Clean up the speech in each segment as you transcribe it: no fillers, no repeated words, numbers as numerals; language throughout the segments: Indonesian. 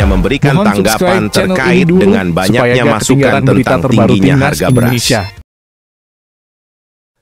hanya memberikan tanggapan terkait dengan banyaknya masukan tentang tingginya harga beras.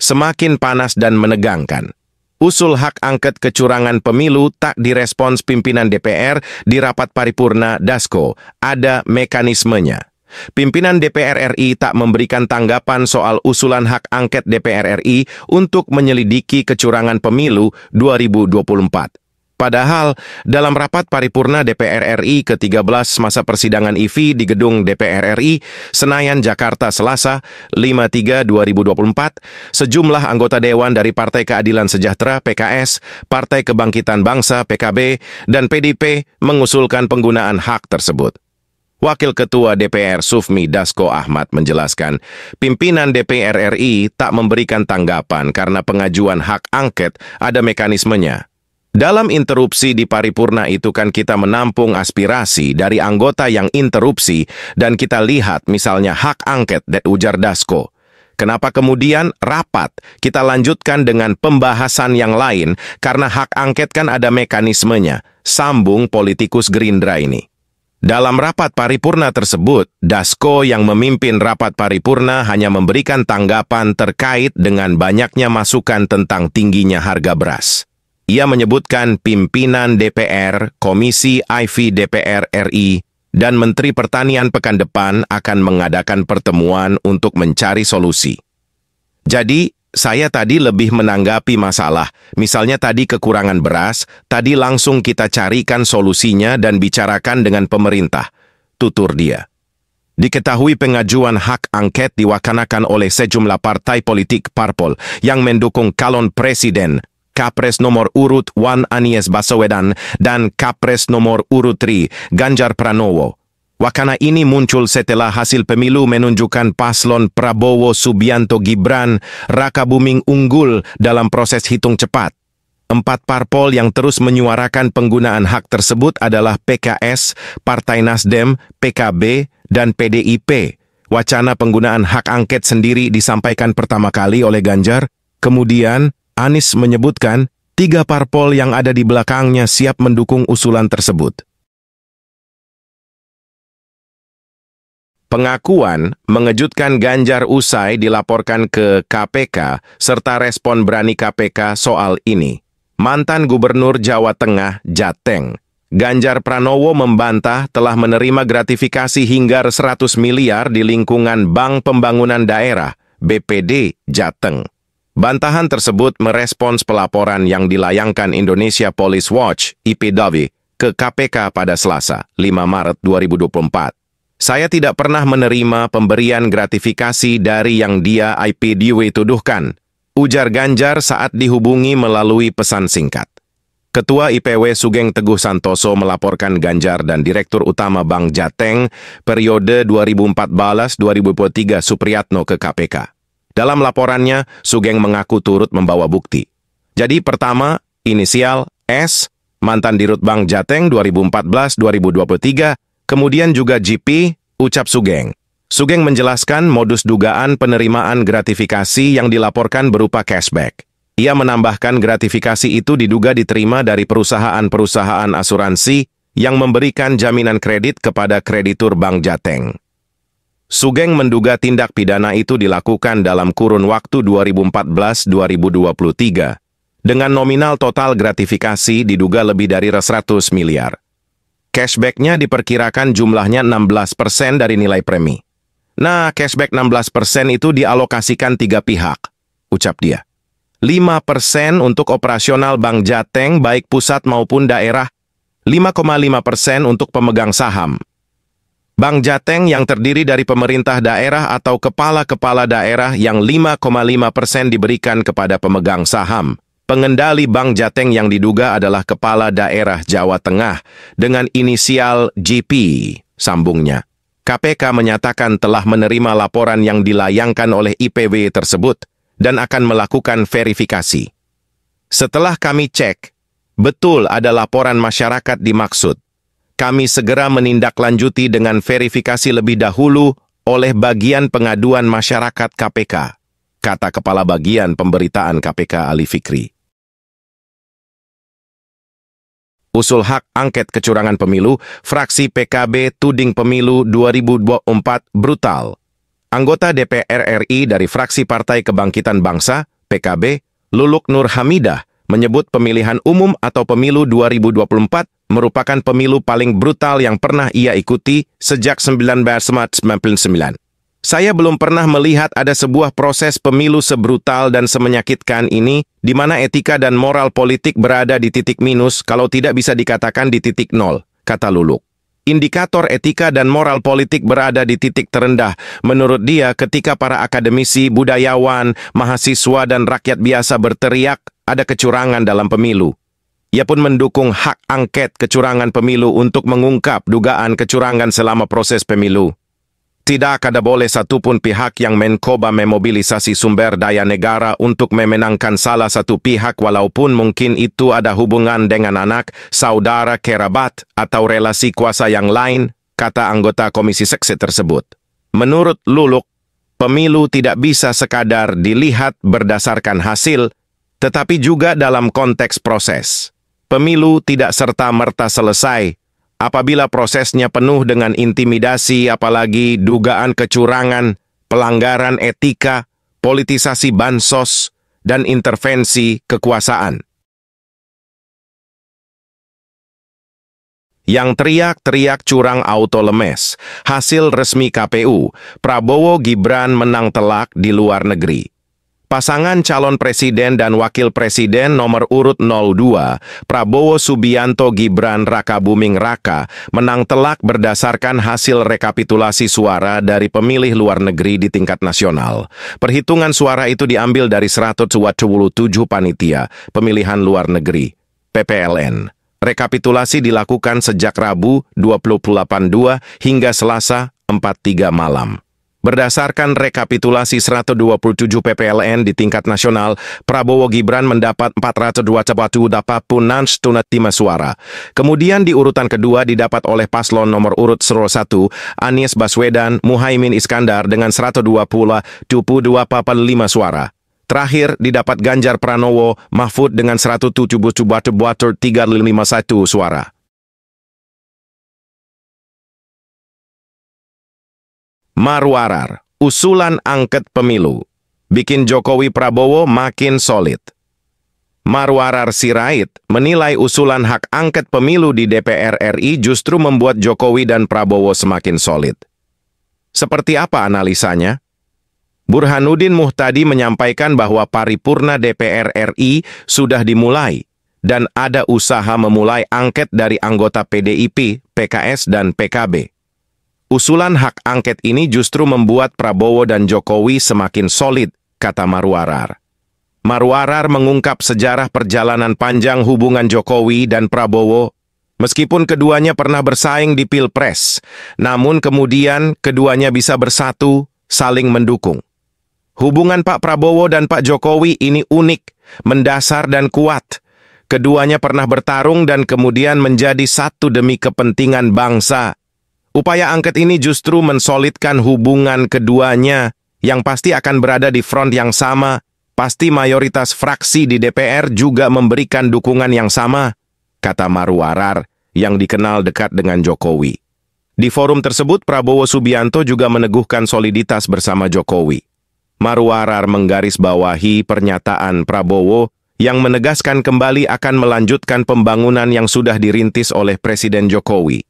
Semakin panas dan menegangkan. Usul hak angket kecurangan pemilu tak direspons pimpinan DPR di rapat paripurna Dasko. Ada mekanismenya. Pimpinan DPR RI tak memberikan tanggapan soal usulan hak angket DPR RI untuk menyelidiki kecurangan pemilu 2024. Padahal, dalam rapat paripurna DPR RI ke-13 masa persidangan IV di gedung DPR RI, Senayan, Jakarta, Selasa, 5/3/2024, sejumlah anggota Dewan dari Partai Keadilan Sejahtera (PKS), Partai Kebangkitan Bangsa (PKB), dan PDIP mengusulkan penggunaan hak tersebut. Wakil Ketua DPR Sufmi Dasko Ahmad menjelaskan, pimpinan DPR RI tak memberikan tanggapan karena pengajuan hak angket ada mekanismenya. Dalam interupsi di paripurna itu kan kita menampung aspirasi dari anggota yang interupsi dan kita lihat misalnya hak angket, ujar Dasko. Kenapa kemudian rapat kita lanjutkan dengan pembahasan yang lain karena hak angket kan ada mekanismenya, sambung politikus Gerindra ini. Dalam rapat paripurna tersebut, Dasko yang memimpin rapat paripurna hanya memberikan tanggapan terkait dengan banyaknya masukan tentang tingginya harga beras. Ia menyebutkan pimpinan DPR, Komisi IV DPR RI, dan Menteri Pertanian pekan depan akan mengadakan pertemuan untuk mencari solusi. Jadi, saya tadi lebih menanggapi masalah, misalnya tadi kekurangan beras, tadi langsung kita carikan solusinya dan bicarakan dengan pemerintah, tutur dia. Diketahui pengajuan hak angket diwacanakan oleh sejumlah partai politik parpol yang mendukung calon presiden, Capres nomor urut 1 Anies Baswedan dan Capres nomor urut 3 Ganjar Pranowo. Wacana ini muncul setelah hasil pemilu menunjukkan paslon Prabowo Subianto Gibran Raka Buming unggul dalam proses hitung cepat. 4 parpol yang terus menyuarakan penggunaan hak tersebut adalah PKS, Partai Nasdem, PKB, dan PDIP. Wacana penggunaan hak angket sendiri disampaikan pertama kali oleh Ganjar, kemudian Anies menyebutkan 3 parpol yang ada di belakangnya siap mendukung usulan tersebut. Pengakuan mengejutkan Ganjar usai dilaporkan ke KPK serta respon berani KPK soal ini. Mantan Gubernur Jawa Tengah, Jateng, Ganjar Pranowo membantah telah menerima gratifikasi hingga 100 miliar di lingkungan Bank Pembangunan Daerah, BPD, Jateng. Bantahan tersebut merespons pelaporan yang dilayangkan Indonesia Police Watch, IPW, ke KPK pada Selasa, 5 Maret 2024. Saya tidak pernah menerima pemberian gratifikasi dari yang dia IPW tuduhkan, ujar Ganjar saat dihubungi melalui pesan singkat. Ketua IPW Sugeng Teguh Santoso melaporkan Ganjar dan Direktur Utama Bank Jateng periode 2014-2023 Supriyatno ke KPK. Dalam laporannya, Sugeng mengaku turut membawa bukti. Jadi pertama, inisial S, mantan Dirut Bank Jateng 2014-2023, kemudian juga GP, ucap Sugeng. Sugeng menjelaskan modus dugaan penerimaan gratifikasi yang dilaporkan berupa cashback. Ia menambahkan gratifikasi itu diduga diterima dari perusahaan-perusahaan asuransi yang memberikan jaminan kredit kepada kreditur Bank Jateng. Sugeng menduga tindak pidana itu dilakukan dalam kurun waktu 2014-2023, dengan nominal total gratifikasi diduga lebih dari 100 miliar. Cashback-nya diperkirakan jumlahnya 16% dari nilai premi. Nah, cashback 16% itu dialokasikan 3 pihak, ucap dia. 5% untuk operasional Bank Jateng baik pusat maupun daerah, 5,5% untuk pemegang saham. Bank Jateng yang terdiri dari pemerintah daerah atau kepala-kepala daerah yang 5,5% diberikan kepada pemegang saham. Pengendali Bank Jateng yang diduga adalah Kepala Daerah Jawa Tengah dengan inisial GP, sambungnya. KPK menyatakan telah menerima laporan yang dilayangkan oleh IPW tersebut dan akan melakukan verifikasi. Setelah kami cek, betul ada laporan masyarakat dimaksud. Kami segera menindaklanjuti dengan verifikasi lebih dahulu oleh Bagian Pengaduan Masyarakat KPK, kata Kepala Bagian Pemberitaan KPK Ali Fikri. Usul hak angket kecurangan pemilu, fraksi PKB tuding pemilu 2024 brutal. Anggota DPR RI dari fraksi Partai Kebangkitan Bangsa, PKB, Luluk Nur Hamidah, menyebut pemilihan umum atau pemilu 2024 merupakan pemilu paling brutal yang pernah ia ikuti sejak 1999. Saya belum pernah melihat ada sebuah proses pemilu sebrutal dan semenyakitkan ini, di mana etika dan moral politik berada di titik minus, kalau tidak bisa dikatakan di titik nol, kata Luluk. Indikator etika dan moral politik berada di titik terendah, menurut dia ketika para akademisi, budayawan, mahasiswa, dan rakyat biasa berteriak, ada kecurangan dalam pemilu. Ia pun mendukung hak angket kecurangan pemilu untuk mengungkap dugaan kecurangan selama proses pemilu. Tidak ada boleh satupun pihak yang mencoba memobilisasi sumber daya negara untuk memenangkan salah satu pihak walaupun mungkin itu ada hubungan dengan anak, saudara, kerabat, atau relasi kuasa yang lain, kata anggota komisi seksi tersebut. Menurut Luluk, pemilu tidak bisa sekadar dilihat berdasarkan hasil, tetapi juga dalam konteks proses. Pemilu tidak serta-merta selesai apabila prosesnya penuh dengan intimidasi, apalagi dugaan kecurangan, pelanggaran etika, politisasi bansos, dan intervensi kekuasaan. Yang teriak-teriak curang auto lemes, hasil resmi KPU, Prabowo Gibran menang telak di luar negeri. Pasangan calon presiden dan wakil presiden nomor urut 02, Prabowo Subianto Gibran Rakabuming Raka, menang telak berdasarkan hasil rekapitulasi suara dari pemilih luar negeri di tingkat nasional. Perhitungan suara itu diambil dari 127 panitia pemilihan luar negeri, PPLN. Rekapitulasi dilakukan sejak Rabu 28.2 hingga Selasa 4.3 malam. Berdasarkan rekapitulasi 127 PPLN di tingkat nasional, Prabowo Gibran mendapat 425 suara. Kemudian di urutan kedua didapat oleh paslon nomor urut 01, Anies Baswedan Muhaimin Iskandar dengan 120,25 suara. Terakhir didapat Ganjar Pranowo Mahfud dengan 173,51 suara. Marwarar, usulan angket pemilu, bikin Jokowi Prabowo makin solid. Marwarar Sirait menilai usulan hak angket pemilu di DPR RI justru membuat Jokowi dan Prabowo semakin solid. Seperti apa analisanya? Burhanuddin Muhtadi menyampaikan bahwa paripurna DPR RI sudah dimulai dan ada usaha memulai angket dari anggota PDIP, PKS, dan PKB. Usulan hak angket ini justru membuat Prabowo dan Jokowi semakin solid, kata Marwarar. Marwarar mengungkap sejarah perjalanan panjang hubungan Jokowi dan Prabowo. Meskipun keduanya pernah bersaing di Pilpres, namun kemudian keduanya bisa bersatu, saling mendukung. Hubungan Pak Prabowo dan Pak Jokowi ini unik, mendasar dan kuat. Keduanya pernah bertarung dan kemudian menjadi satu demi kepentingan bangsa. Upaya angket ini justru mensolidkan hubungan keduanya, yang pasti akan berada di front yang sama. Pasti mayoritas fraksi di DPR juga memberikan dukungan yang sama, kata Marwarar, yang dikenal dekat dengan Jokowi. Di forum tersebut, Prabowo Subianto juga meneguhkan soliditas bersama Jokowi. Marwarar menggarisbawahi pernyataan Prabowo yang menegaskan kembali akan melanjutkan pembangunan yang sudah dirintis oleh Presiden Jokowi.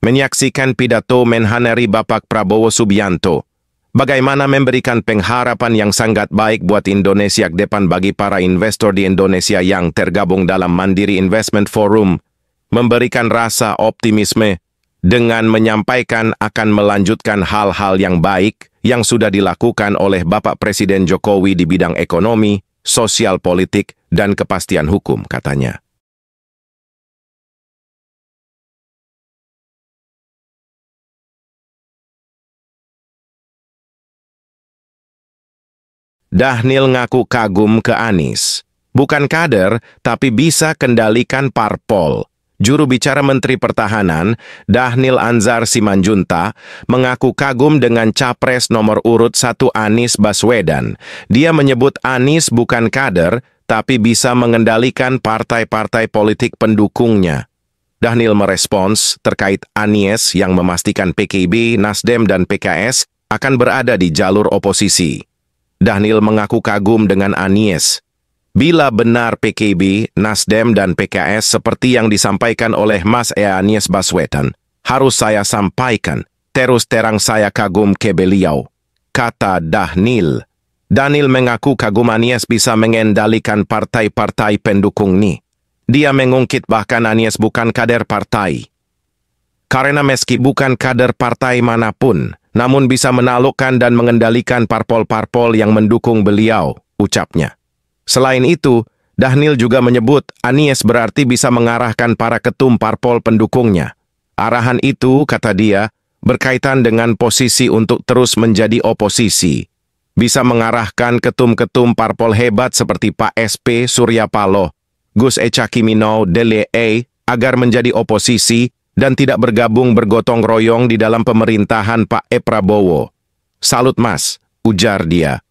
Menyaksikan pidato Menhan RI Bapak Prabowo Subianto, bagaimana memberikan pengharapan yang sangat baik buat Indonesia ke depan bagi para investor di Indonesia yang tergabung dalam Mandiri Investment Forum, memberikan rasa optimisme dengan menyampaikan akan melanjutkan hal-hal yang baik yang sudah dilakukan oleh Bapak Presiden Jokowi di bidang ekonomi, sosial politik, dan kepastian hukum, katanya. Dhanil ngaku kagum ke Anies. Bukan kader, tapi bisa kendalikan parpol. Juru bicara Menteri Pertahanan, Dhanil Anzar Simanjunta, mengaku kagum dengan capres nomor urut 1 Anies Baswedan. Dia menyebut Anies bukan kader, tapi bisa mengendalikan partai-partai politik pendukungnya. Dhanil merespons terkait Anies yang memastikan PKB, Nasdem, dan PKS akan berada di jalur oposisi. Dhanil mengaku kagum dengan Anies. Bila benar PKB, Nasdem, dan PKS seperti yang disampaikan oleh Mas Anies Baswedan, harus saya sampaikan, terus terang saya kagum ke beliau, kata Dhanil. Dhanil mengaku kagum Anies bisa mengendalikan partai-partai pendukung ni. Dia mengungkit bahkan Anies bukan kader partai. Karena meski bukan kader partai manapun, namun bisa menaklukkan dan mengendalikan parpol-parpol yang mendukung beliau, ucapnya. Selain itu, Dhanil juga menyebut Anies berarti bisa mengarahkan para ketum parpol pendukungnya. Arahan itu, kata dia, berkaitan dengan posisi untuk terus menjadi oposisi. Bisa mengarahkan ketum-ketum parpol hebat seperti Pak SP Surya Paloh, Gus Echakimino Dele agar menjadi oposisi dan tidak bergabung bergotong royong di dalam pemerintahan Pak Prabowo. Salut Mas, ujar dia.